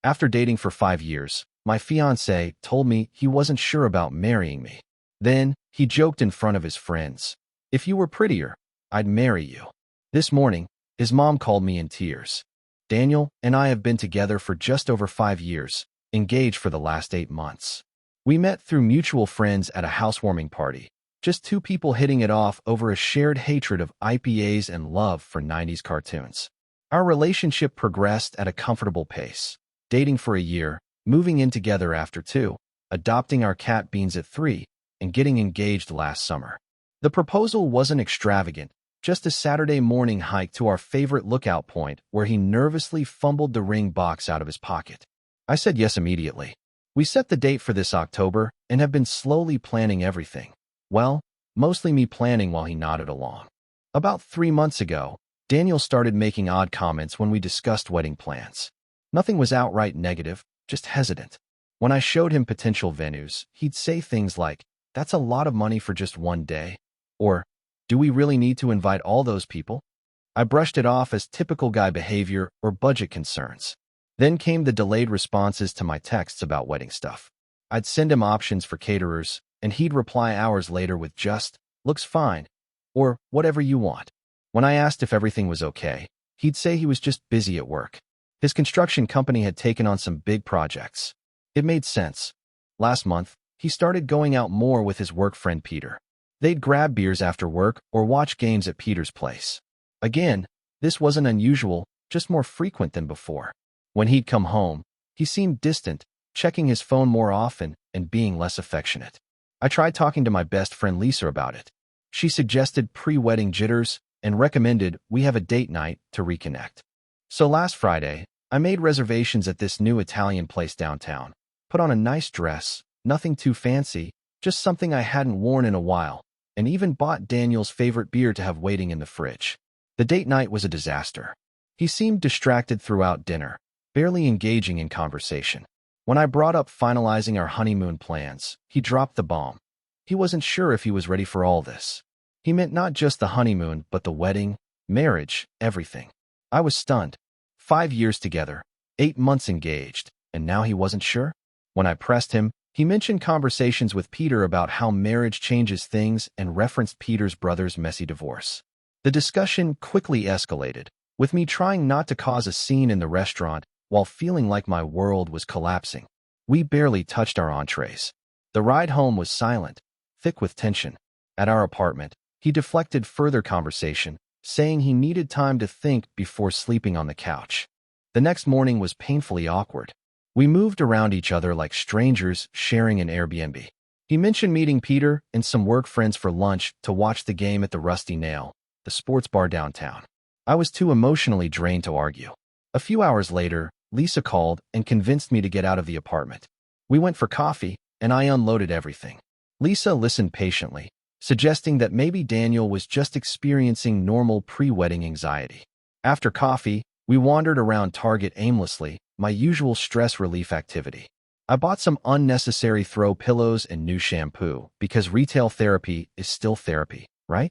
After dating for 5 years, my fiancé told me he wasn't sure about marrying me. Then, he joked in front of his friends. If you were prettier, I'd marry you. This morning, his mom called me in tears. Daniel and I have been together for just over 5 years, engaged for the last 8 months. We met through mutual friends at a housewarming party, just two people hitting it off over a shared hatred of IPAs and love for 90s cartoons. Our relationship progressed at a comfortable pace, dating for a year, moving in together after 2, adopting our cat Beans at 3, and getting engaged last summer. The proposal wasn't extravagant, just a Saturday morning hike to our favorite lookout point where he nervously fumbled the ring box out of his pocket. I said yes immediately. We set the date for this October and have been slowly planning everything. Well, mostly me planning while he nodded along. About 3 months ago, Daniel started making odd comments when we discussed wedding plans. Nothing was outright negative, just hesitant. When I showed him potential venues, he'd say things like, "That's a lot of money for just one day," or, "Do we really need to invite all those people?" I brushed it off as typical guy behavior or budget concerns. Then came the delayed responses to my texts about wedding stuff. I'd send him options for caterers, and he'd reply hours later with just, "Looks fine," or "Whatever you want." When I asked if everything was okay, he'd say he was just busy at work. His construction company had taken on some big projects. It made sense. Last month, he started going out more with his work friend Peter. They'd grab beers after work or watch games at Peter's place. Again, this wasn't unusual, just more frequent than before. When he'd come home, he seemed distant, checking his phone more often and being less affectionate. I tried talking to my best friend Lisa about it. She suggested pre-wedding jitters and recommended we have a date night to reconnect. So last Friday, I made reservations at this new Italian place downtown, put on a nice dress, nothing too fancy, just something I hadn't worn in a while, and even bought Daniel's favorite beer to have waiting in the fridge. The date night was a disaster. He seemed distracted throughout dinner, barely engaging in conversation. When I brought up finalizing our honeymoon plans, he dropped the bomb. He wasn't sure if he was ready for all this. He meant not just the honeymoon, but the wedding, marriage, everything. I was stunned. 5 years together, 8 months engaged, and now he wasn't sure? When I pressed him, he mentioned conversations with Peter about how marriage changes things and referenced Peter's brother's messy divorce. The discussion quickly escalated, with me trying not to cause a scene in the restaurant while feeling like my world was collapsing. We barely touched our entrees. The ride home was silent, thick with tension. At our apartment, he deflected further conversation, saying he needed time to think before sleeping on the couch. The next morning was painfully awkward. We moved around each other like strangers sharing an Airbnb. He mentioned meeting Peter and some work friends for lunch to watch the game at the Rusty Nail, the sports bar downtown. I was too emotionally drained to argue. A few hours later, Lisa called and convinced me to get out of the apartment. We went for coffee, and I unloaded everything. Lisa listened patiently, suggesting that maybe Daniel was just experiencing normal pre-wedding anxiety. After coffee, we wandered around Target aimlessly, my usual stress relief activity. I bought some unnecessary throw pillows and new shampoo because retail therapy is still therapy, right?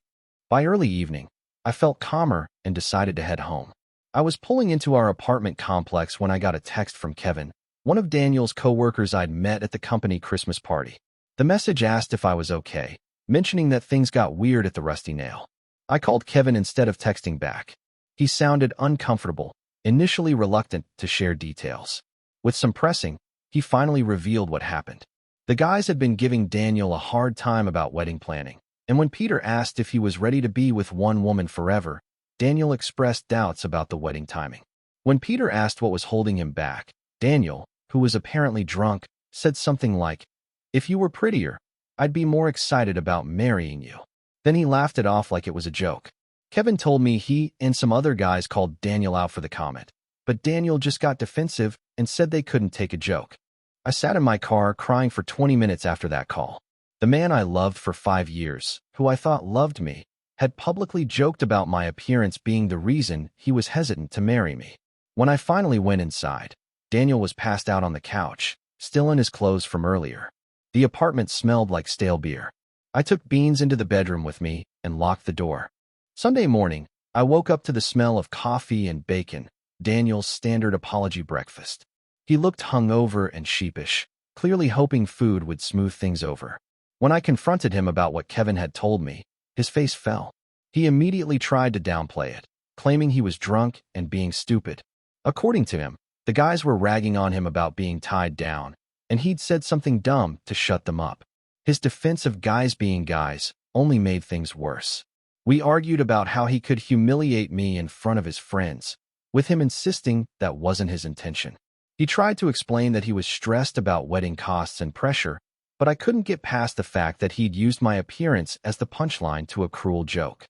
By early evening, I felt calmer and decided to head home. I was pulling into our apartment complex when I got a text from Kevin, one of Daniel's co-workers I'd met at the company Christmas party. The message asked if I was okay, mentioning that things got weird at the Rusty Nail. I called Kevin instead of texting back. He sounded uncomfortable, initially reluctant to share details. With some pressing, he finally revealed what happened. The guys had been giving Daniel a hard time about wedding planning, and when Peter asked if he was ready to be with one woman forever, Daniel expressed doubts about the wedding timing. When Peter asked what was holding him back, Daniel, who was apparently drunk, said something like, "If you were prettier, I'd be more excited about marrying you." Then he laughed it off like it was a joke. Kevin told me he and some other guys called Daniel out for the comment, but Daniel just got defensive and said they couldn't take a joke. I sat in my car crying for 20 minutes after that call. The man I loved for 5 years, who I thought loved me, had publicly joked about my appearance being the reason he was hesitant to marry me. When I finally went inside, Daniel was passed out on the couch, still in his clothes from earlier. The apartment smelled like stale beer. I took Beans into the bedroom with me and locked the door. Sunday morning, I woke up to the smell of coffee and bacon, Daniel's standard apology breakfast. He looked hungover and sheepish, clearly hoping food would smooth things over. When I confronted him about what Kevin had told me, his face fell. He immediately tried to downplay it, claiming he was drunk and being stupid. According to him, the guys were ragging on him about being tied down, and he'd said something dumb to shut them up. His defense of guys being guys only made things worse. We argued about how he could humiliate me in front of his friends, with him insisting that wasn't his intention. He tried to explain that he was stressed about wedding costs and pressure, but I couldn't get past the fact that he'd used my appearance as the punchline to a cruel joke.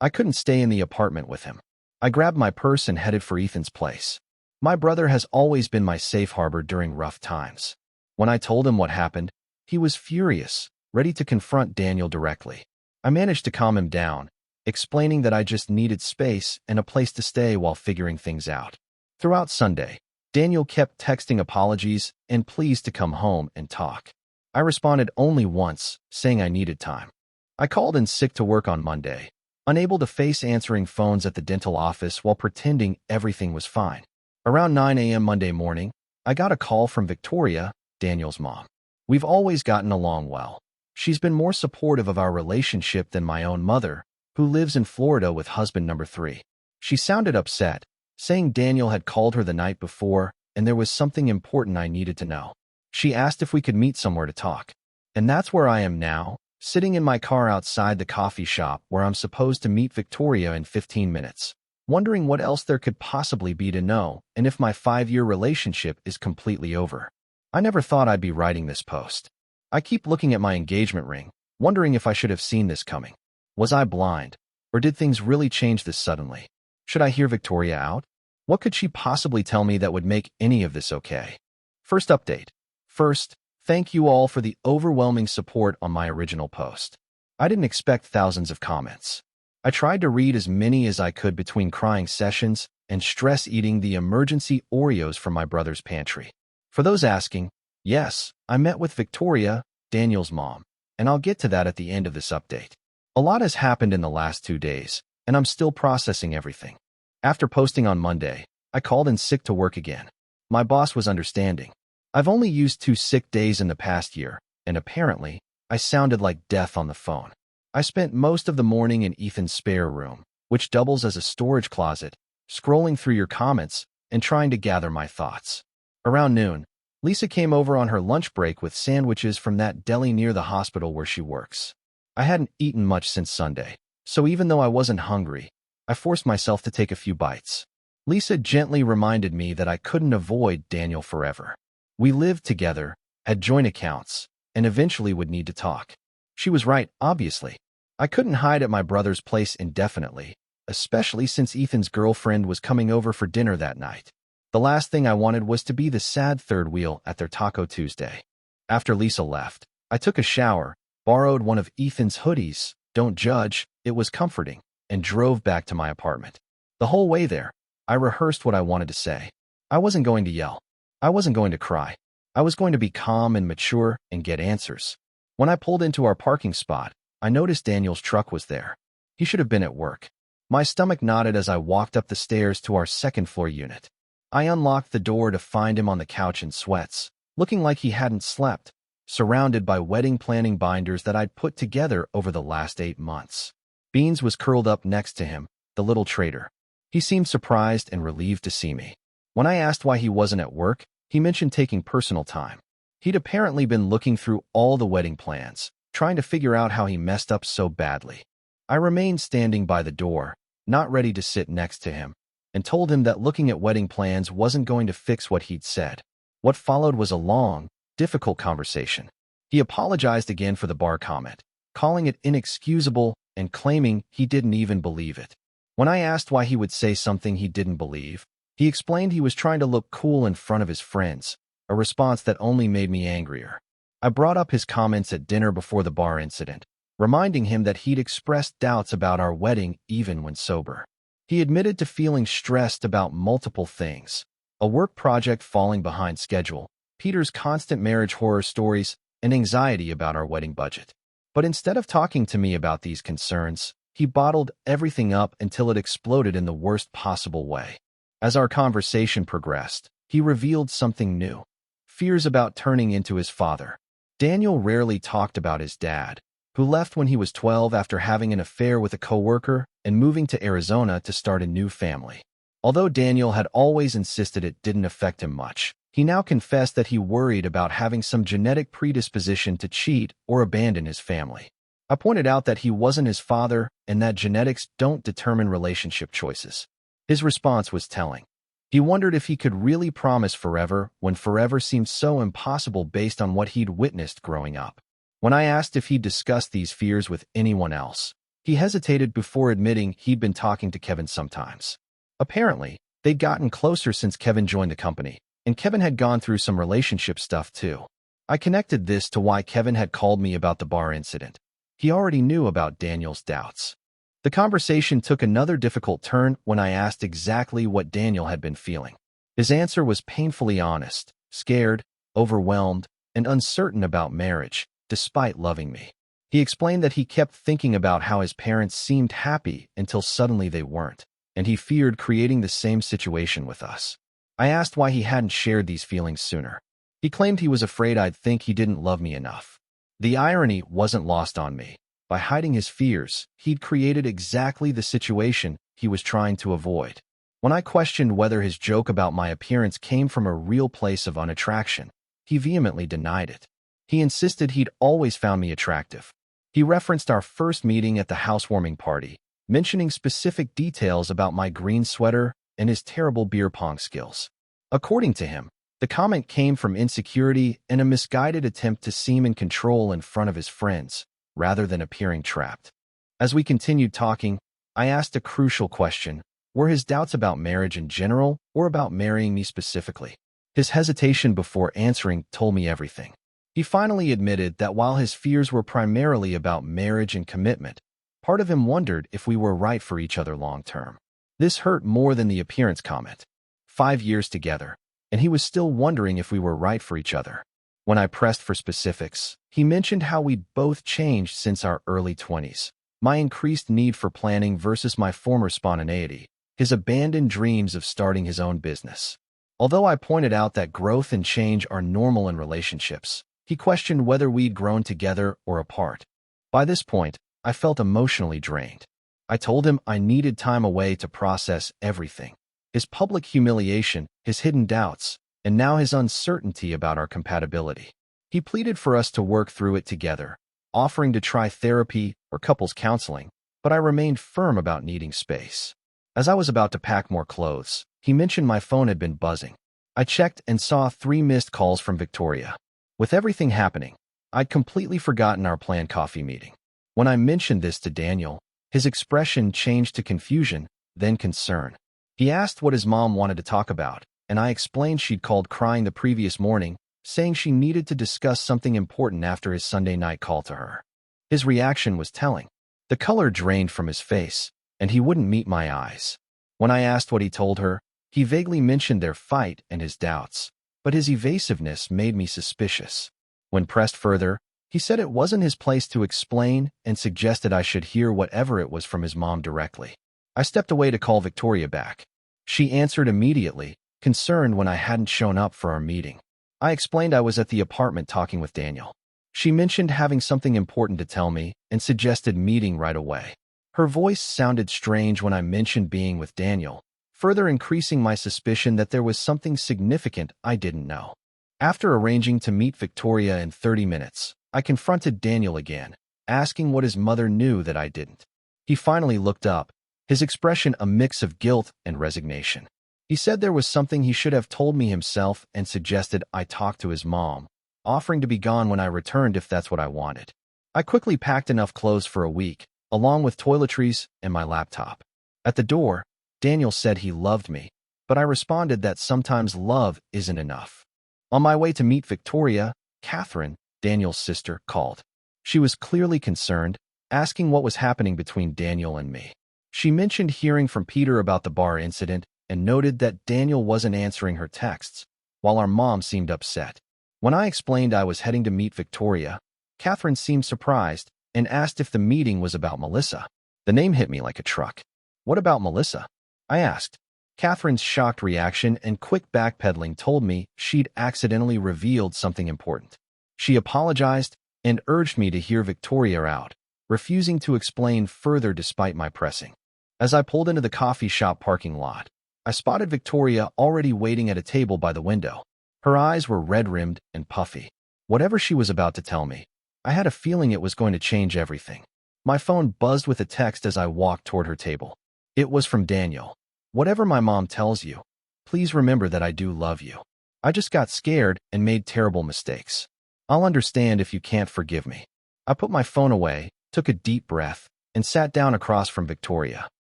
I couldn't stay in the apartment with him. I grabbed my purse and headed for Ethan's place. My brother has always been my safe harbor during rough times. When I told him what happened, he was furious, ready to confront Daniel directly. I managed to calm him down, explaining that I just needed space and a place to stay while figuring things out. Throughout Sunday, Daniel kept texting apologies and pleas to come home and talk. I responded only once, saying I needed time. I called in sick to work on Monday, unable to face answering phones at the dental office while pretending everything was fine. Around 9 a.m. Monday morning, I got a call from Victoria, Daniel's mom. We've always gotten along well. She's been more supportive of our relationship than my own mother, who lives in Florida with husband number 3. She sounded upset, saying Daniel had called her the night before and there was something important I needed to know. She asked if we could meet somewhere to talk. And that's where I am now, sitting in my car outside the coffee shop where I'm supposed to meet Victoria in 15 minutes, wondering what else there could possibly be to know and if my 5-year relationship is completely over. I never thought I'd be writing this post. I keep looking at my engagement ring, wondering if I should have seen this coming. Was I blind? Or did things really change this suddenly? Should I hear Victoria out? What could she possibly tell me that would make any of this okay? First update. First, thank you all for the overwhelming support on my original post. I didn't expect thousands of comments. I tried to read as many as I could between crying sessions and stress eating the emergency Oreos from my brother's pantry. For those asking, yes, I met with Victoria, Daniel's mom, and I'll get to that at the end of this update. A lot has happened in the last 2 days, and I'm still processing everything. After posting on Monday, I called in sick to work again. My boss was understanding. I've only used 2 sick days in the past year, and apparently, I sounded like death on the phone. I spent most of the morning in Ethan's spare room, which doubles as a storage closet, scrolling through your comments and trying to gather my thoughts. Around noon, Lisa came over on her lunch break with sandwiches from that deli near the hospital where she works. I hadn't eaten much since Sunday, so even though I wasn't hungry, I forced myself to take a few bites. Lisa gently reminded me that I couldn't avoid Daniel forever. We lived together, had joint accounts, and eventually would need to talk. She was right, obviously. I couldn't hide at my brother's place indefinitely, especially since Ethan's girlfriend was coming over for dinner that night. The last thing I wanted was to be the sad third wheel at their Taco Tuesday. After Lisa left, I took a shower, borrowed one of Ethan's hoodies, don't judge, it was comforting, and drove back to my apartment. The whole way there, I rehearsed what I wanted to say. I wasn't going to yell. I wasn't going to cry. I was going to be calm and mature and get answers. When I pulled into our parking spot, I noticed Daniel's truck was there. He should have been at work. My stomach knotted as I walked up the stairs to our second-floor unit. I unlocked the door to find him on the couch in sweats, looking like he hadn't slept, surrounded by wedding planning binders that I'd put together over the last 8 months. Beans was curled up next to him, the little traitor. He seemed surprised and relieved to see me. When I asked why he wasn't at work, he mentioned taking personal time. He'd apparently been looking through all the wedding plans, trying to figure out how he messed up so badly. I remained standing by the door, not ready to sit next to him, and told him that looking at wedding plans wasn't going to fix what he'd said. What followed was a long, difficult conversation. He apologized again for the bar comment, calling it inexcusable and claiming he didn't even believe it. When I asked why he would say something he didn't believe, he explained he was trying to look cool in front of his friends, a response that only made me angrier. I brought up his comments at dinner before the bar incident, reminding him that he'd expressed doubts about our wedding even when sober. He admitted to feeling stressed about multiple things: a work project falling behind schedule, Peter's constant marriage horror stories, and anxiety about our wedding budget. But instead of talking to me about these concerns, he bottled everything up until it exploded in the worst possible way. As our conversation progressed, he revealed something new. Fears about turning into his father. Daniel rarely talked about his dad, who left when he was 12 after having an affair with a coworker and moving to Arizona to start a new family. Although Daniel had always insisted it didn't affect him much, he now confessed that he worried about having some genetic predisposition to cheat or abandon his family. I pointed out that he wasn't his father and that genetics don't determine relationship choices. His response was telling. He wondered if he could really promise forever when forever seemed so impossible based on what he'd witnessed growing up. When I asked if he'd discussed these fears with anyone else, he hesitated before admitting he'd been talking to Kevin sometimes. Apparently, they'd gotten closer since Kevin joined the company, and Kevin had gone through some relationship stuff too. I connected this to why Kevin had called me about the bar incident. He already knew about Daniel's doubts. The conversation took another difficult turn when I asked exactly what Daniel had been feeling. His answer was painfully honest, scared, overwhelmed, and uncertain about marriage, despite loving me. He explained that he kept thinking about how his parents seemed happy until suddenly they weren't, and he feared creating the same situation with us. I asked why he hadn't shared these feelings sooner. He claimed he was afraid I'd think he didn't love me enough. The irony wasn't lost on me. By hiding his fears, he'd created exactly the situation he was trying to avoid. When I questioned whether his joke about my appearance came from a real place of unattraction, he vehemently denied it. He insisted he'd always found me attractive. He referenced our first meeting at the housewarming party, mentioning specific details about my green sweater and his terrible beer pong skills. According to him, the comment came from insecurity and a misguided attempt to seem in control in front of his friends, rather than appearing trapped. As we continued talking, I asked a crucial question. Were his doubts about marriage in general or about marrying me specifically? His hesitation before answering told me everything. He finally admitted that while his fears were primarily about marriage and commitment, part of him wondered if we were right for each other long term. This hurt more than the appearance comment. 5 years together, and he was still wondering if we were right for each other. When I pressed for specifics, he mentioned how we'd both changed since our early 20s. My increased need for planning versus my former spontaneity, his abandoned dreams of starting his own business. Although I pointed out that growth and change are normal in relationships, he questioned whether we'd grown together or apart. By this point, I felt emotionally drained. I told him I needed time away to process everything. His public humiliation, his hidden doubts, and now his uncertainty about our compatibility. He pleaded for us to work through it together, offering to try therapy or couples counseling, but I remained firm about needing space. As I was about to pack more clothes, he mentioned my phone had been buzzing. I checked and saw 3 missed calls from Victoria. With everything happening, I'd completely forgotten our planned coffee meeting. When I mentioned this to Daniel, his expression changed to confusion, then concern. He asked what his mom wanted to talk about, and I explained she'd called crying the previous morning, saying she needed to discuss something important after his Sunday night call to her. His reaction was telling. The color drained from his face, and he wouldn't meet my eyes. When I asked what he told her, he vaguely mentioned their fight and his doubts, but his evasiveness made me suspicious. When pressed further, he said it wasn't his place to explain and suggested I should hear whatever it was from his mom directly. I stepped away to call Victoria back. She answered immediately, concerned when I hadn't shown up for our meeting. I explained I was at the apartment talking with Daniel. She mentioned having something important to tell me and suggested meeting right away. Her voice sounded strange when I mentioned being with Daniel, further increasing my suspicion that there was something significant I didn't know. After arranging to meet Victoria in 30 minutes, I confronted Daniel again, asking what his mother knew that I didn't. He finally looked up, his expression a mix of guilt and resignation. He said there was something he should have told me himself and suggested I talk to his mom, offering to be gone when I returned if that's what I wanted. I quickly packed enough clothes for a week, along with toiletries and my laptop. At the door, Daniel said he loved me, but I responded that sometimes love isn't enough. On my way to meet Victoria, Catherine, Daniel's sister, called. She was clearly concerned, asking what was happening between Daniel and me. She mentioned hearing from Peter about the bar incident and noted that Daniel wasn't answering her texts, while our mom seemed upset. When I explained I was heading to meet Victoria, Catherine seemed surprised and asked if the meeting was about Melissa. The name hit me like a truck. What about Melissa? I asked. Catherine's shocked reaction and quick backpedaling told me she'd accidentally revealed something important. She apologized and urged me to hear Victoria out, refusing to explain further despite my pressing. As I pulled into the coffee shop parking lot, I spotted Victoria already waiting at a table by the window. Her eyes were red-rimmed and puffy. Whatever she was about to tell me, I had a feeling it was going to change everything. My phone buzzed with a text as I walked toward her table. It was from Daniel. "Whatever my mom tells you, please remember that I do love you. I just got scared and made terrible mistakes. I'll understand if you can't forgive me." I put my phone away, took a deep breath, and sat down across from Victoria.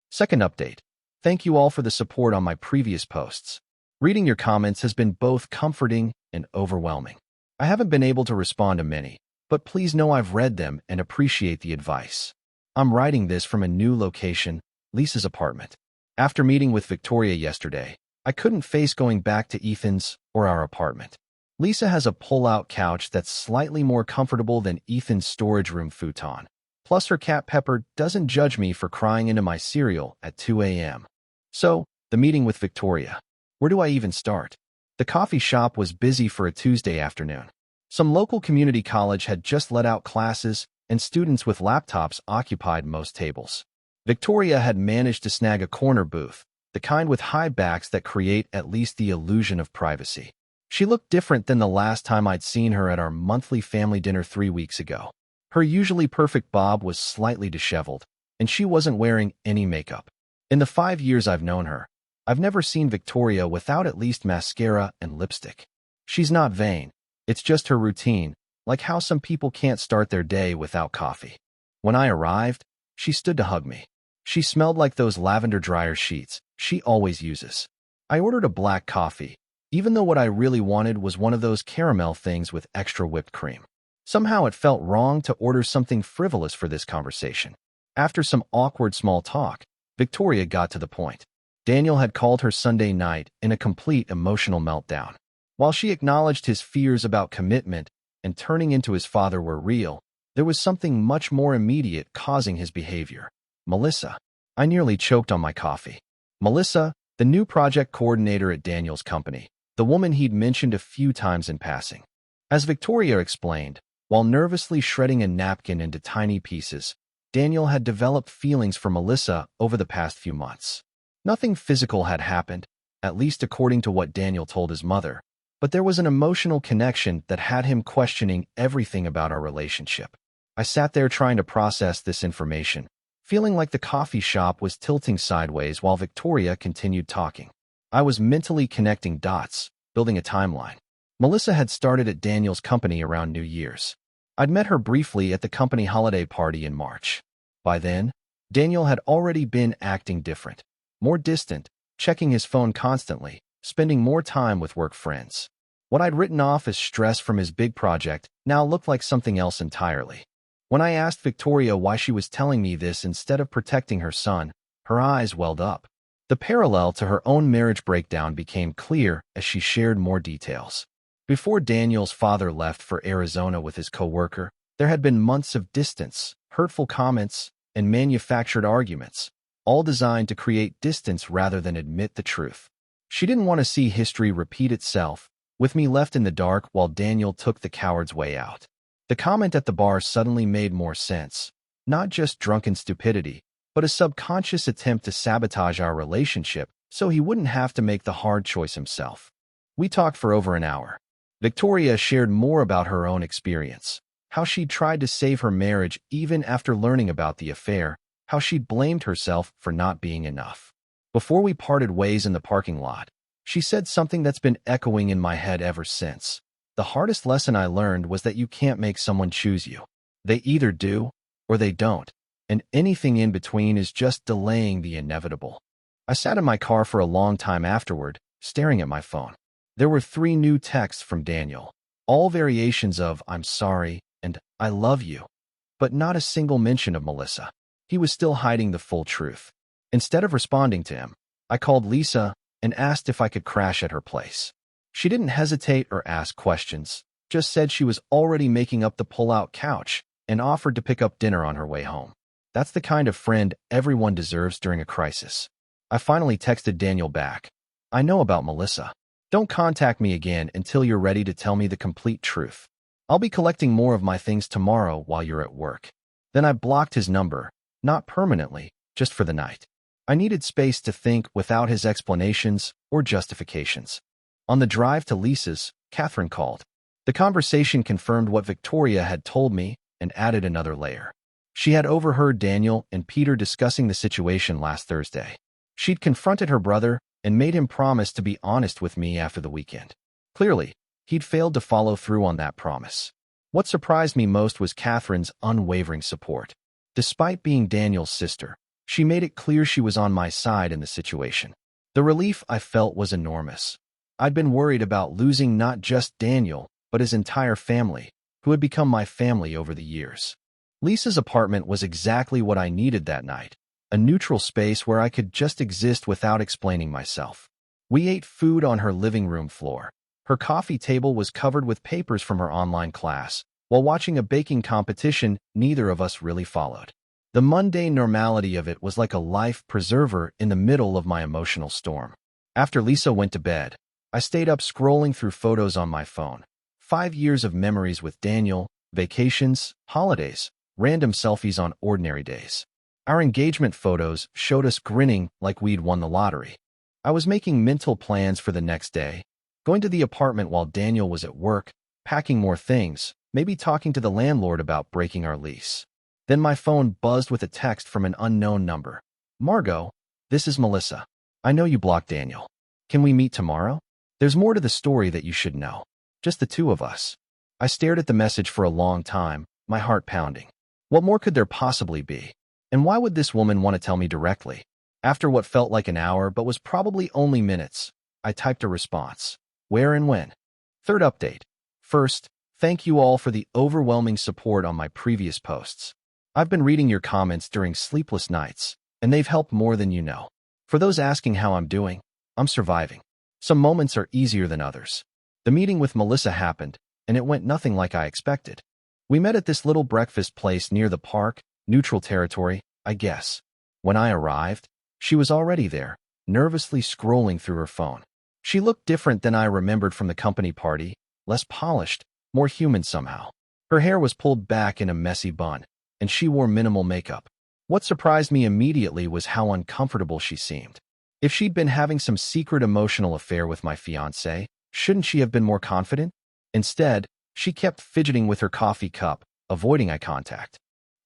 Second update. Thank you all for the support on my previous posts. Reading your comments has been both comforting and overwhelming. I haven't been able to respond to many, but please know I've read them and appreciate the advice. I'm writing this from a new location, Lisa's apartment. After meeting with Victoria yesterday, I couldn't face going back to Ethan's or our apartment. Lisa has a pull-out couch that's slightly more comfortable than Ethan's storage room futon. Plus her cat Pepper doesn't judge me for crying into my cereal at 2 a.m. So, the meeting with Victoria. Where do I even start? The coffee shop was busy for a Tuesday afternoon. Some local community college had just let out classes, and students with laptops occupied most tables. Victoria had managed to snag a corner booth, the kind with high backs that create at least the illusion of privacy. She looked different than the last time I'd seen her at our monthly family dinner 3 weeks ago. Her usually perfect bob was slightly disheveled, and she wasn't wearing any makeup. In the 5 years I've known her, I've never seen Victoria without at least mascara and lipstick. She's not vain. It's just her routine, like how some people can't start their day without coffee. When I arrived, she stood to hug me. She smelled like those lavender dryer sheets she always uses. I ordered a black coffee, even though what I really wanted was one of those caramel things with extra whipped cream. Somehow it felt wrong to order something frivolous for this conversation. After some awkward small talk, Victoria got to the point. Daniel had called her Sunday night in a complete emotional meltdown. While she acknowledged his fears about commitment and turning into his father were real, there was something much more immediate causing his behavior. Melissa. I nearly choked on my coffee. Melissa, the new project coordinator at Daniel's company, the woman he'd mentioned a few times in passing. As Victoria explained, while nervously shredding a napkin into tiny pieces, Daniel had developed feelings for Melissa over the past few months. Nothing physical had happened, at least according to what Daniel told his mother, but there was an emotional connection that had him questioning everything about our relationship. I sat there trying to process this information, feeling like the coffee shop was tilting sideways while Victoria continued talking. I was mentally connecting dots, building a timeline. Melissa had started at Daniel's company around New Year's. I'd met her briefly at the company holiday party in March. By then, Daniel had already been acting different, more distant, checking his phone constantly, spending more time with work friends. What I'd written off as stress from his big project now looked like something else entirely. When I asked Victoria why she was telling me this instead of protecting her son, her eyes welled up. The parallel to her own marriage breakdown became clear as she shared more details. Before Daniel's father left for Arizona with his coworker, there had been months of distance, hurtful comments, and manufactured arguments, all designed to create distance rather than admit the truth. She didn't want to see history repeat itself, with me left in the dark while Daniel took the coward's way out. The comment at the bar suddenly made more sense. Not just drunken stupidity, but a subconscious attempt to sabotage our relationship so he wouldn't have to make the hard choice himself. We talked for over an hour. Victoria shared more about her own experience, how she'd tried to save her marriage even after learning about the affair, how she'd blamed herself for not being enough. Before we parted ways in the parking lot, she said something that's been echoing in my head ever since. The hardest lesson I learned was that you can't make someone choose you. They either do or they don't, and anything in between is just delaying the inevitable. I sat in my car for a long time afterward, staring at my phone. There were 3 new texts from Daniel, all variations of "I'm sorry" and "I love you," but not a single mention of Melissa. He was still hiding the full truth. Instead of responding to him, I called Lisa and asked if I could crash at her place. She didn't hesitate or ask questions, just said she was already making up the pull-out couch and offered to pick up dinner on her way home. That's the kind of friend everyone deserves during a crisis. I finally texted Daniel back. I know about Melissa. Don't contact me again until you're ready to tell me the complete truth. I'll be collecting more of my things tomorrow while you're at work. Then I blocked his number, not permanently, just for the night. I needed space to think without his explanations or justifications. On the drive to Lisa's, Catherine called. The conversation confirmed what Victoria had told me and added another layer. She had overheard Daniel and Peter discussing the situation last Thursday. She'd confronted her brother and made him promise to be honest with me after the weekend. Clearly, he'd failed to follow through on that promise. What surprised me most was Catherine's unwavering support. Despite being Daniel's sister, she made it clear she was on my side in the situation. The relief I felt was enormous. I'd been worried about losing not just Daniel, but his entire family, who had become my family over the years. Lisa's apartment was exactly what I needed that night, a neutral space where I could just exist without explaining myself. We ate food on her living room floor. Her coffee table was covered with papers from her online class, while watching a baking competition neither of us really followed. The mundane normality of it was like a life preserver in the middle of my emotional storm. After Lisa went to bed, I stayed up scrolling through photos on my phone. 5 years of memories with Daniel, vacations, holidays, random selfies on ordinary days. Our engagement photos showed us grinning like we'd won the lottery. I was making mental plans for the next day, going to the apartment while Daniel was at work, packing more things, maybe talking to the landlord about breaking our lease. Then my phone buzzed with a text from an unknown number. Margot, this is Melissa. I know you blocked Daniel. Can we meet tomorrow? There's more to the story that you should know. Just the two of us. I stared at the message for a long time, my heart pounding. What more could there possibly be? And why would this woman want to tell me directly? After what felt like an hour but was probably only minutes, I typed a response. Where and when? Third update. First, thank you all for the overwhelming support on my previous posts. I've been reading your comments during sleepless nights, and they've helped more than you know. For those asking how I'm doing, I'm surviving. Some moments are easier than others. The meeting with Melissa happened, and it went nothing like I expected. We met at this little breakfast place near the park, neutral territory, I guess. When I arrived, she was already there, nervously scrolling through her phone. She looked different than I remembered from the company party, less polished, more human somehow. Her hair was pulled back in a messy bun, and she wore minimal makeup. What surprised me immediately was how uncomfortable she seemed. If she'd been having some secret emotional affair with my fiancé, shouldn't she have been more confident? Instead, she kept fidgeting with her coffee cup, avoiding eye contact.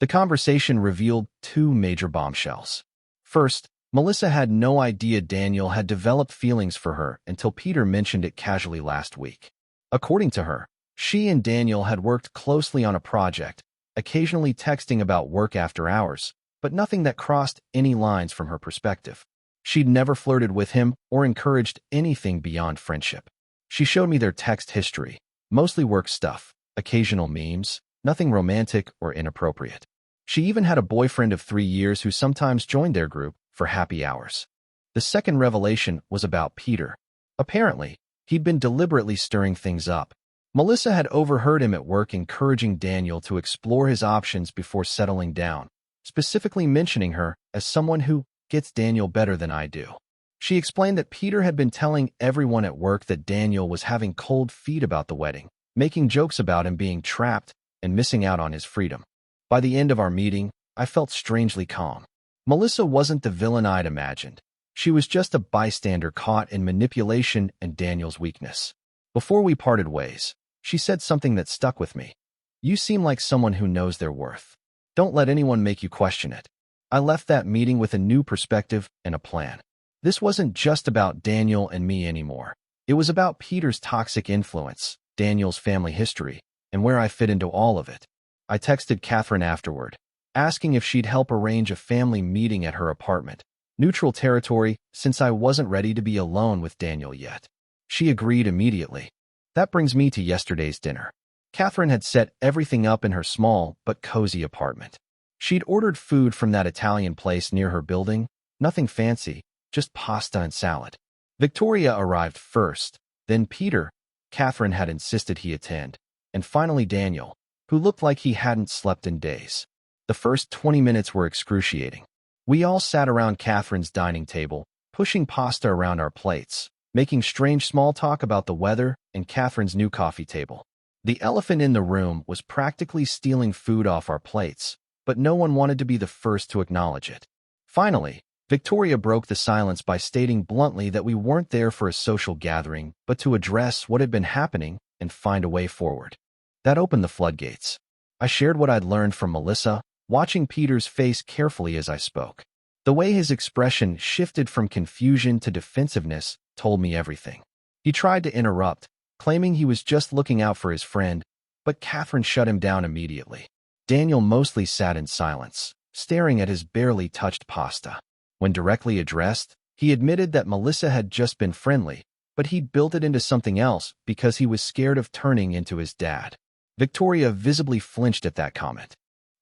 The conversation revealed two major bombshells. First, Melissa had no idea Daniel had developed feelings for her until Peter mentioned it casually last week. According to her, she and Daniel had worked closely on a project, occasionally texting about work after hours, but nothing that crossed any lines from her perspective. She'd never flirted with him or encouraged anything beyond friendship. She showed me their text history, mostly work stuff, occasional memes, nothing romantic or inappropriate. She even had a boyfriend of 3 years who sometimes joined their group for happy hours. The second revelation was about Peter. Apparently, he'd been deliberately stirring things up. Melissa had overheard him at work encouraging Daniel to explore his options before settling down, specifically mentioning her as someone who gets Daniel better than I do. She explained that Peter had been telling everyone at work that Daniel was having cold feet about the wedding, making jokes about him being trapped and missing out on his freedom. By the end of our meeting, I felt strangely calm. Melissa wasn't the villain I'd imagined. She was just a bystander caught in manipulation and Daniel's weakness. Before we parted ways, she said something that stuck with me. You seem like someone who knows their worth. Don't let anyone make you question it. I left that meeting with a new perspective and a plan. This wasn't just about Daniel and me anymore. It was about Peter's toxic influence, Daniel's family history, and where I fit into all of it. I texted Catherine afterward, asking if she'd help arrange a family meeting at her apartment, neutral territory, since I wasn't ready to be alone with Daniel yet. She agreed immediately. That brings me to yesterday's dinner. Catherine had set everything up in her small but cozy apartment. She'd ordered food from that Italian place near her building, nothing fancy, just pasta and salad. Victoria arrived first, then Peter. Catherine had insisted he attend, and finally Daniel, who looked like he hadn't slept in days. The first 20 minutes were excruciating. We all sat around Catherine's dining table, pushing pasta around our plates, making strange small talk about the weather and Catherine's new coffee table. The elephant in the room was practically stealing food off our plates, but no one wanted to be the first to acknowledge it. Finally, Victoria broke the silence by stating bluntly that we weren't there for a social gathering, but to address what had been happening and find a way forward. That opened the floodgates. I shared what I'd learned from Melissa, watching Peter's face carefully as I spoke. The way his expression shifted from confusion to defensiveness told me everything. He tried to interrupt, claiming he was just looking out for his friend, but Catherine shut him down immediately. Daniel mostly sat in silence, staring at his barely touched pasta. When directly addressed, he admitted that Melissa had just been friendly, but he'd built it into something else because he was scared of turning into his dad. Victoria visibly flinched at that comment.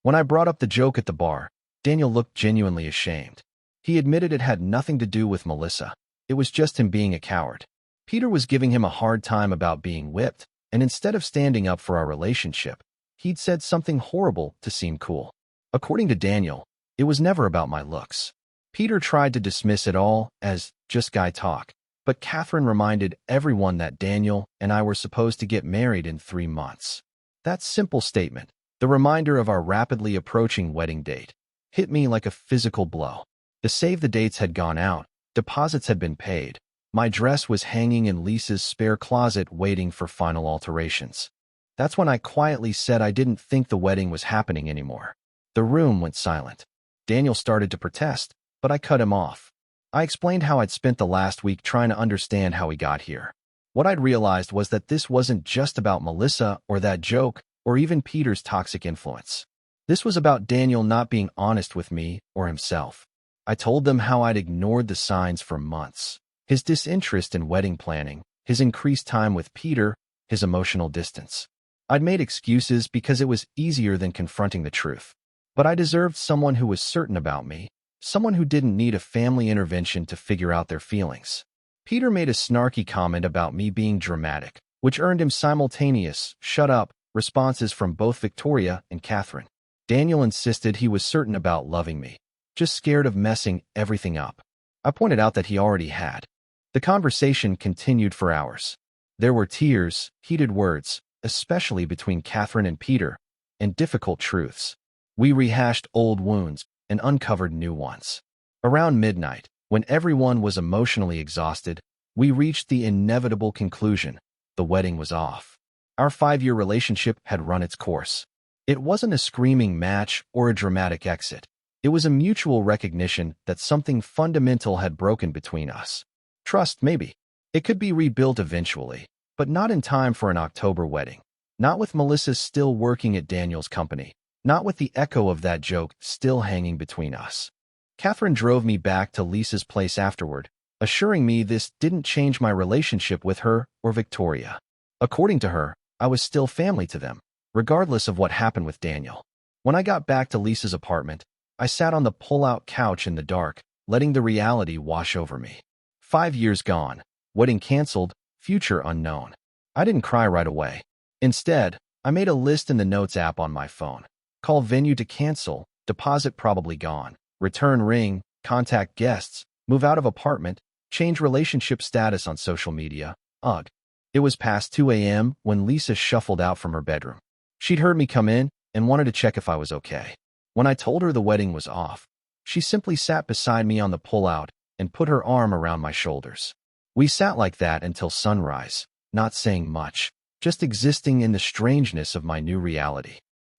When I brought up the joke at the bar, Daniel looked genuinely ashamed. He admitted it had nothing to do with Melissa. It was just him being a coward. Peter was giving him a hard time about being whipped, and instead of standing up for our relationship, he'd said something horrible to seem cool. According to Daniel, it was never about my looks. Peter tried to dismiss it all as just guy talk, but Catherine reminded everyone that Daniel and I were supposed to get married in 3 months. That simple statement, the reminder of our rapidly approaching wedding date, hit me like a physical blow. The save-the-dates had gone out, deposits had been paid. My dress was hanging in Lisa's spare closet waiting for final alterations. That's when I quietly said I didn't think the wedding was happening anymore. The room went silent. Daniel started to protest, but I cut him off. I explained how I'd spent the last week trying to understand how he got here. What I'd realized was that this wasn't just about Melissa or that joke or even Peter's toxic influence. This was about Daniel not being honest with me or himself. I told them how I'd ignored the signs for months. His disinterest in wedding planning, his increased time with Peter, his emotional distance. I'd made excuses because it was easier than confronting the truth. But I deserved someone who was certain about me, someone who didn't need a family intervention to figure out their feelings. Peter made a snarky comment about me being dramatic, which earned him simultaneous, shut up, responses from both Victoria and Catherine. Daniel insisted he was certain about loving me, just scared of messing everything up. I pointed out that he already had. The conversation continued for hours. There were tears, heated words, especially between Catherine and Peter, and difficult truths. We rehashed old wounds and uncovered new ones. Around midnight, when everyone was emotionally exhausted, we reached the inevitable conclusion: the wedding was off. Our 5-year relationship had run its course. It wasn't a screaming match or a dramatic exit. It was a mutual recognition that something fundamental had broken between us. Trust, maybe. It could be rebuilt eventually, but not in time for an October wedding. Not with Melissa still working at Daniel's company. Not with the echo of that joke still hanging between us. Catherine drove me back to Lisa's place afterward, assuring me this didn't change my relationship with her or Victoria. According to her, I was still family to them, regardless of what happened with Daniel. When I got back to Lisa's apartment, I sat on the pull-out couch in the dark, letting the reality wash over me. 5 years gone, wedding canceled, future unknown. I didn't cry right away. Instead, I made a list in the Notes app on my phone. Call venue to cancel, deposit probably gone, return ring, contact guests, move out of apartment, change relationship status on social media. Ugh. It was past 2 a.m. when Lisa shuffled out from her bedroom. She'd heard me come in and wanted to check if I was okay. When I told her the wedding was off, she simply sat beside me on the pullout and put her arm around my shoulders. We sat like that until sunrise, not saying much, just existing in the strangeness of my new reality.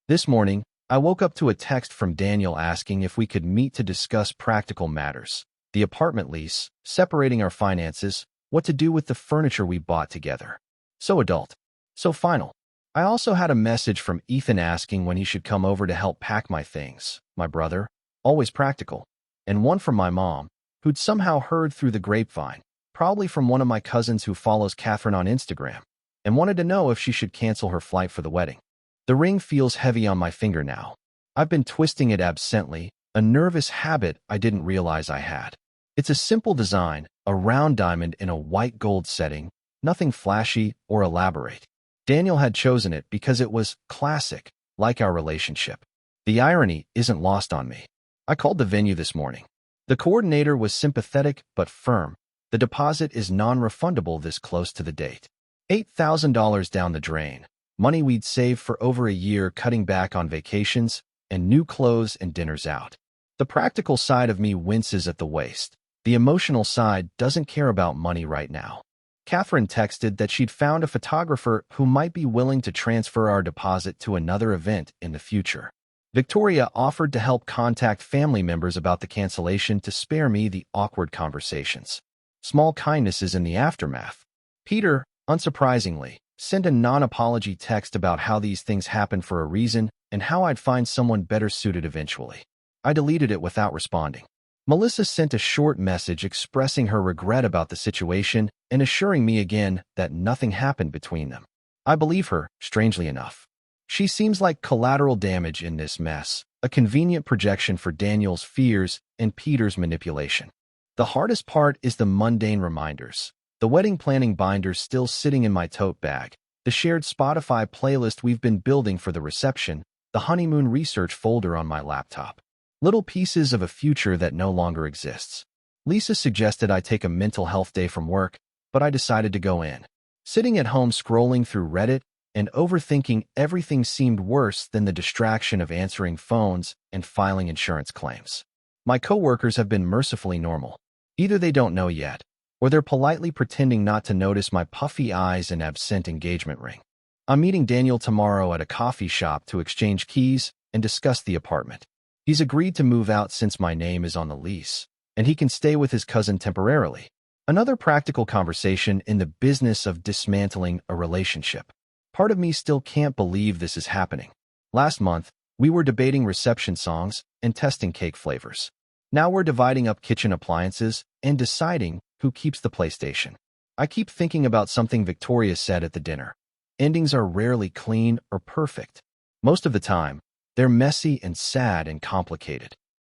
This morning, I woke up to a text from Daniel asking if we could meet to discuss practical matters: the apartment lease, separating our finances, what to do with the furniture we bought together. So adult. So final. I also had a message from Ethan asking when he should come over to help pack my things, my brother, always practical, and one from my mom, who'd somehow heard through the grapevine, probably from one of my cousins who follows Catherine on Instagram, and wanted to know if she should cancel her flight for the wedding. The ring feels heavy on my finger now. I've been twisting it absently, a nervous habit I didn't realize I had. It's a simple design, a round diamond in a white gold setting, nothing flashy or elaborate. Daniel had chosen it because it was classic, like our relationship. The irony isn't lost on me. I called the venue this morning. The coordinator was sympathetic but firm. The deposit is non-refundable this close to the date. $8,000 down the drain. Money we'd saved for over a year cutting back on vacations and new clothes and dinners out. The practical side of me winces at the waste. The emotional side doesn't care about money right now. Catherine texted that she'd found a photographer who might be willing to transfer our deposit to another event in the future. Victoria offered to help contact family members about the cancellation to spare me the awkward conversations. Small kindnesses in the aftermath. Peter, unsurprisingly, sent a non-apology text about how these things happen for a reason and how I'd find someone better suited eventually. I deleted it without responding. Melissa sent a short message expressing her regret about the situation and assuring me again that nothing happened between them. I believe her, strangely enough. She seems like collateral damage in this mess, a convenient projection for Daniel's fears and Peter's manipulation. The hardest part is the mundane reminders. The wedding planning binder's still sitting in my tote bag, the shared Spotify playlist we've been building for the reception, the honeymoon research folder on my laptop. Little pieces of a future that no longer exists. Lisa suggested I take a mental health day from work, but I decided to go in. Sitting at home scrolling through Reddit and overthinking everything seemed worse than the distraction of answering phones and filing insurance claims. My coworkers have been mercifully normal. Either they don't know yet, or they're politely pretending not to notice my puffy eyes and absent engagement ring. I'm meeting Daniel tomorrow at a coffee shop to exchange keys and discuss the apartment. He's agreed to move out since my name is on the lease, and he can stay with his cousin temporarily. Another practical conversation in the business of dismantling a relationship. Part of me still can't believe this is happening. Last month, we were debating reception songs and testing cake flavors. Now we're dividing up kitchen appliances and deciding who keeps the PlayStation. I keep thinking about something Victoria said at the dinner. Endings are rarely clean or perfect. Most of the time, they're messy and sad and complicated.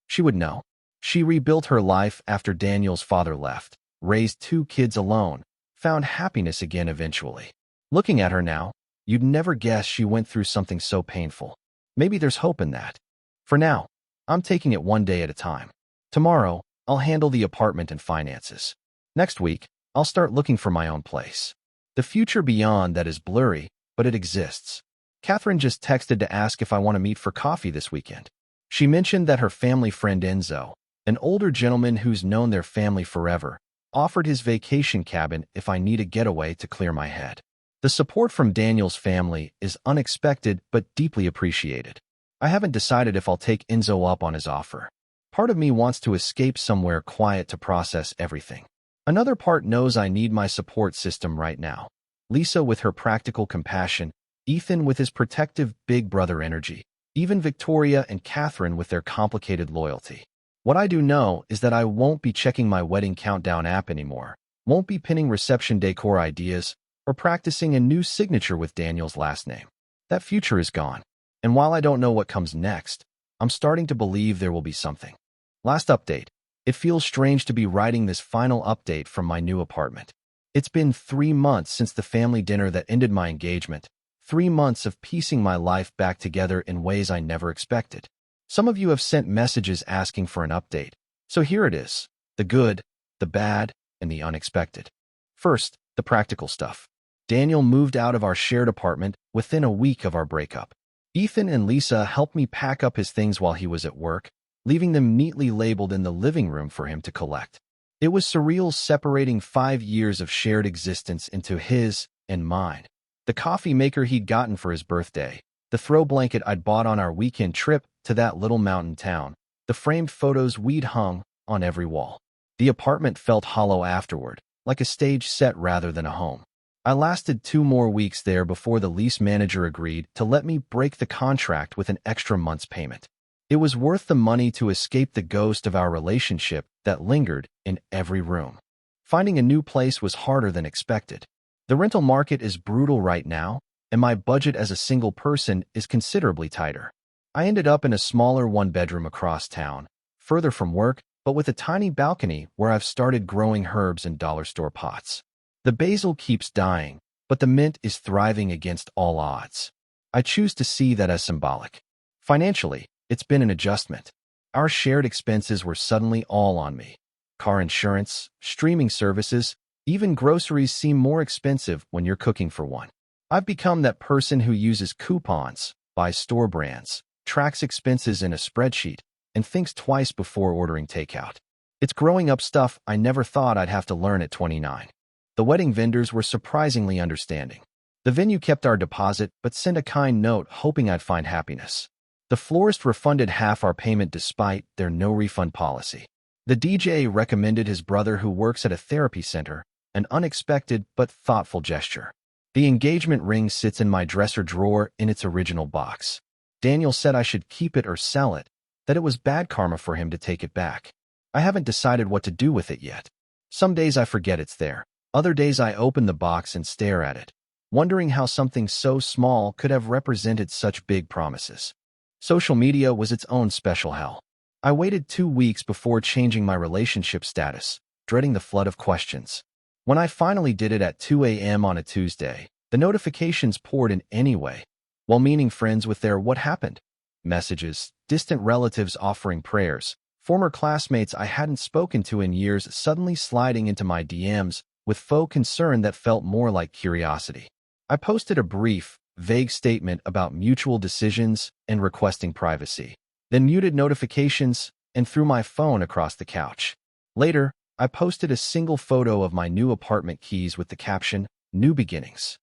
She would know. She rebuilt her life after Daniel's father left, raised 2 kids alone, found happiness again eventually. Looking at her now, you'd never guess she went through something so painful. Maybe there's hope in that. For now, I'm taking it one day at a time. Tomorrow, I'll handle the apartment and finances. Next week, I'll start looking for my own place. The future beyond that is blurry, but it exists. Catherine just texted to ask if I want to meet for coffee this weekend. She mentioned that her family friend Enzo, an older gentleman who's known their family forever, offered his vacation cabin if I need a getaway to clear my head. The support from Daniel's family is unexpected but deeply appreciated. I haven't decided if I'll take Enzo up on his offer. Part of me wants to escape somewhere quiet to process everything. Another part knows I need my support system right now. Lisa with her practical compassion, Ethan with his protective big brother energy, even Victoria and Catherine with their complicated loyalty. What I do know is that I won't be checking my wedding countdown app anymore, won't be pinning reception decor ideas, or practicing a new signature with Daniel's last name. That future is gone. And while I don't know what comes next, I'm starting to believe there will be something. Last update. It feels strange to be writing this final update from my new apartment. It's been 3 months since the family dinner that ended my engagement. 3 months of piecing my life back together in ways I never expected. Some of you have sent messages asking for an update, so here it is. The good, the bad, and the unexpected. First, the practical stuff. Daniel moved out of our shared apartment within a week of our breakup. Ethan and Lisa helped me pack up his things while he was at work, leaving them neatly labeled in the living room for him to collect. It was surreal separating 5 years of shared existence into his and mine. The coffee maker he'd gotten for his birthday, the throw blanket I'd bought on our weekend trip to that little mountain town, the framed photos we'd hung on every wall. The apartment felt hollow afterward, like a stage set rather than a home. I lasted 2 more weeks there before the lease manager agreed to let me break the contract with an extra month's payment. It was worth the money to escape the ghost of our relationship that lingered in every room. Finding a new place was harder than expected. The rental market is brutal right now, and my budget as a single person is considerably tighter. I ended up in a smaller 1-bedroom across town, further from work, but with a tiny balcony where I've started growing herbs in dollar store pots. The basil keeps dying, but the mint is thriving against all odds. I choose to see that as symbolic. Financially, it's been an adjustment. Our shared expenses were suddenly all on me. Car insurance, streaming services, even groceries seem more expensive when you're cooking for one. I've become that person who uses coupons, buys store brands, tracks expenses in a spreadsheet, and thinks twice before ordering takeout. It's growing up stuff I never thought I'd have to learn at 29. The wedding vendors were surprisingly understanding. The venue kept our deposit but sent a kind note hoping I'd find happiness. The florist refunded half our payment despite their no-refund policy. The DJ recommended his brother who works at a therapy center, an unexpected but thoughtful gesture. The engagement ring sits in my dresser drawer in its original box. Daniel said I should keep it or sell it, that it was bad karma for him to take it back. I haven't decided what to do with it yet. Some days I forget it's there. Other days I open the box and stare at it, wondering how something so small could have represented such big promises. Social media was its own special hell. I waited 2 weeks before changing my relationship status, dreading the flood of questions. When I finally did it at 2 a.m. on a Tuesday, the notifications poured in anyway, well-meaning friends with their "what happened?" messages, distant relatives offering prayers, former classmates I hadn't spoken to in years suddenly sliding into my DMs with faux concern that felt more like curiosity. I posted a brief, vague statement about mutual decisions and requesting privacy, then muted notifications and threw my phone across the couch. Later, I posted a single photo of my new apartment keys with the caption, "New Beginnings."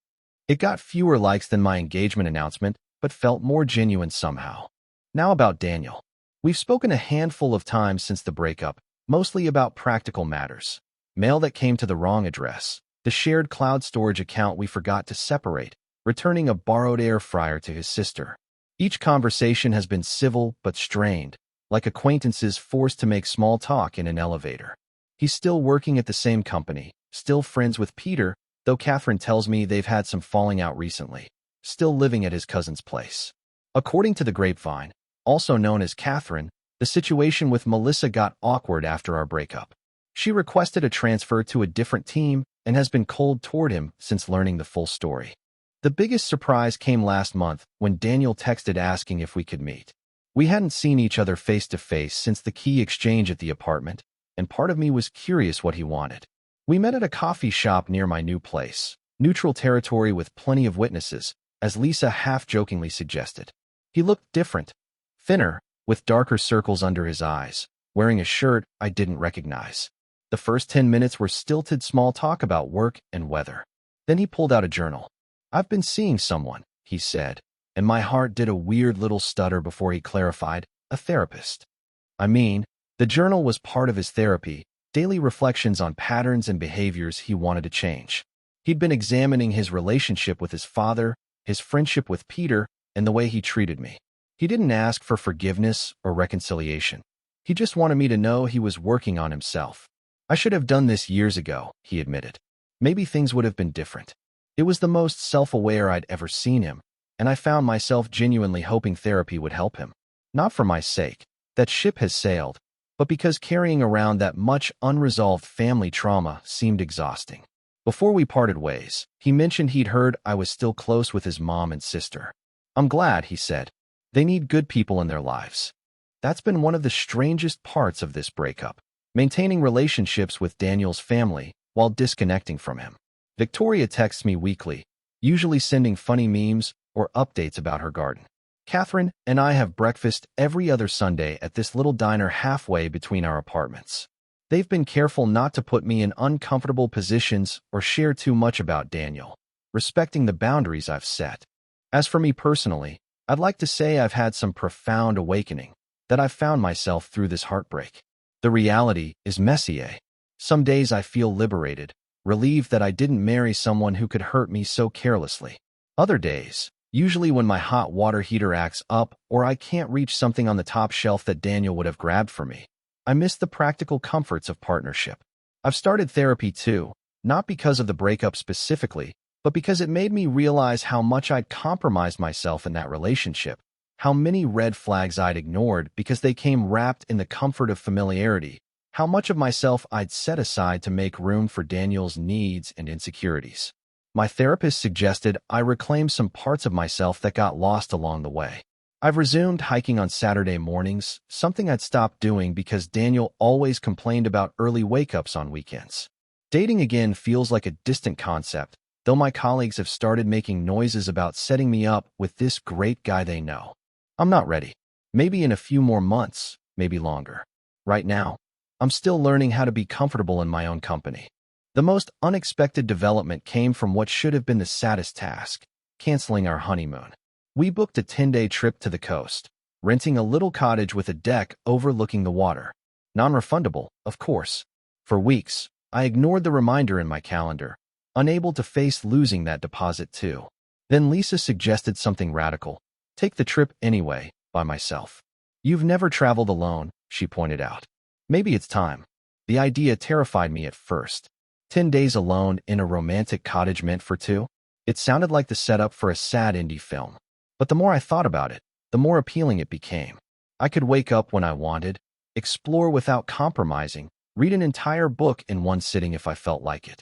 It got fewer likes than my engagement announcement, but felt more genuine somehow. Now about Daniel. We've spoken a handful of times since the breakup, mostly about practical matters. Mail that came to the wrong address, the shared cloud storage account we forgot to separate, returning a borrowed air fryer to his sister. Each conversation has been civil but strained, like acquaintances forced to make small talk in an elevator. He's still working at the same company, still friends with Peter, though Catherine tells me they've had some falling out recently, still living at his cousin's place. According to the grapevine, also known as Catherine, the situation with Melissa got awkward after our breakup. She requested a transfer to a different team and has been cold toward him since learning the full story. The biggest surprise came last month when Daniel texted asking if we could meet. We hadn't seen each other face to face since the key exchange at the apartment, and part of me was curious what he wanted. We met at a coffee shop near my new place, neutral territory with plenty of witnesses, as Lisa half-jokingly suggested. He looked different, thinner, with darker circles under his eyes, wearing a shirt I didn't recognize. The first 10 minutes were stilted small talk about work and weather. Then he pulled out a journal. "I've been seeing someone," he said, and my heart did a weird little stutter before he clarified, "a therapist." I mean, the journal was part of his therapy, daily reflections on patterns and behaviors he wanted to change. He'd been examining his relationship with his father, his friendship with Peter, and the way he treated me. He didn't ask for forgiveness or reconciliation. He just wanted me to know he was working on himself. "I should have done this years ago," he admitted. "Maybe things would have been different." It was the most self-aware I'd ever seen him, and I found myself genuinely hoping therapy would help him. Not for my sake, that ship has sailed, but because carrying around that much unresolved family trauma seemed exhausting. Before we parted ways, he mentioned he'd heard I was still close with his mom and sister. "I'm glad," he said. "They need good people in their lives." That's been one of the strangest parts of this breakup, maintaining relationships with Daniel's family while disconnecting from him. Victoria texts me weekly, usually sending funny memes or updates about her garden. Catherine and I have breakfast every other Sunday at this little diner halfway between our apartments. They've been careful not to put me in uncomfortable positions or share too much about Daniel, respecting the boundaries I've set. As for me personally, I'd like to say I've had some profound awakening, that I've found myself through this heartbreak. The reality is messy, eh? Some days I feel liberated, relieved that I didn't marry someone who could hurt me so carelessly. Other days, usually when my hot water heater acts up or I can't reach something on the top shelf that Daniel would have grabbed for me, I miss the practical comforts of partnership. I've started therapy too, not because of the breakup specifically, but because it made me realize how much I'd compromised myself in that relationship, how many red flags I'd ignored because they came wrapped in the comfort of familiarity, how much of myself I'd set aside to make room for Daniel's needs and insecurities. My therapist suggested I reclaim some parts of myself that got lost along the way. I've resumed hiking on Saturday mornings, something I'd stopped doing because Daniel always complained about early wake-ups on weekends. Dating again feels like a distant concept, though my colleagues have started making noises about setting me up with this great guy they know. I'm not ready. Maybe in a few more months, maybe longer. Right now, I'm still learning how to be comfortable in my own company. The most unexpected development came from what should have been the saddest task: canceling our honeymoon. We booked a 10-day trip to the coast, renting a little cottage with a deck overlooking the water. Non-refundable, of course. For weeks, I ignored the reminder in my calendar, unable to face losing that deposit too. Then Lisa suggested something radical: take the trip anyway, by myself. You've never traveled alone, she pointed out. Maybe it's time. The idea terrified me at first. 10 days alone in a romantic cottage meant for two? It sounded like the setup for a sad indie film. But the more I thought about it, the more appealing it became. I could wake up when I wanted, explore without compromising, read an entire book in one sitting if I felt like it.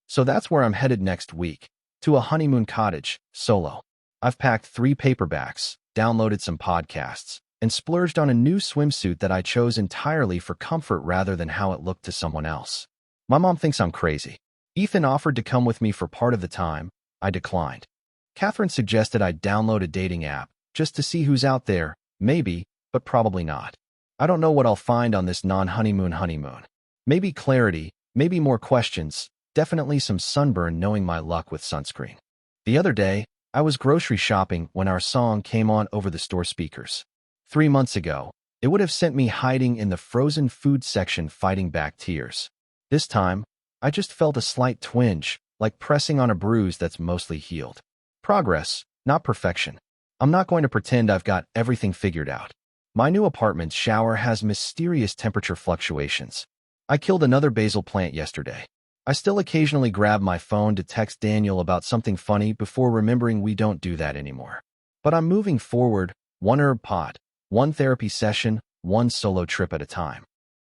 So that's where I'm headed next week, to a honeymoon cottage, solo. I've packed 3 paperbacks, downloaded some podcasts, and splurged on a new swimsuit that I chose entirely for comfort rather than how it looked to someone else. My mom thinks I'm crazy. Ethan offered to come with me for part of the time. I declined. Catherine suggested I download a dating app, just to see who's out there, maybe, but probably not. I don't know what I'll find on this non-honeymoon honeymoon. Maybe clarity, maybe more questions, definitely some sunburn knowing my luck with sunscreen. The other day, I was grocery shopping when our song came on over the store speakers. 3 months ago, it would have sent me hiding in the frozen food section fighting back tears. This time, I just felt a slight twinge, like pressing on a bruise that's mostly healed. Progress, not perfection. I'm not going to pretend I've got everything figured out. My new apartment's shower has mysterious temperature fluctuations. I killed another basil plant yesterday. I still occasionally grab my phone to text Daniel about something funny before remembering we don't do that anymore. But I'm moving forward, one herb pot, one therapy session, one solo trip at a time.